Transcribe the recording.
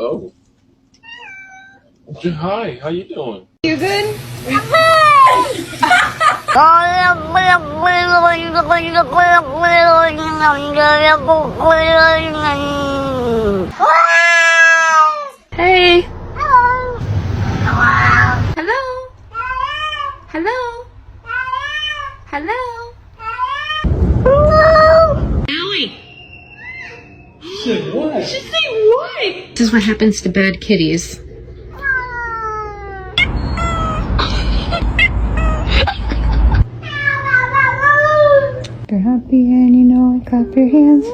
Oh. Hi, how you doing? You good? Hey. Hello. Hello. Hello. Allie. Say what? She said what? This is what happens to bad kitties. You're happy and you know it, clap your hands.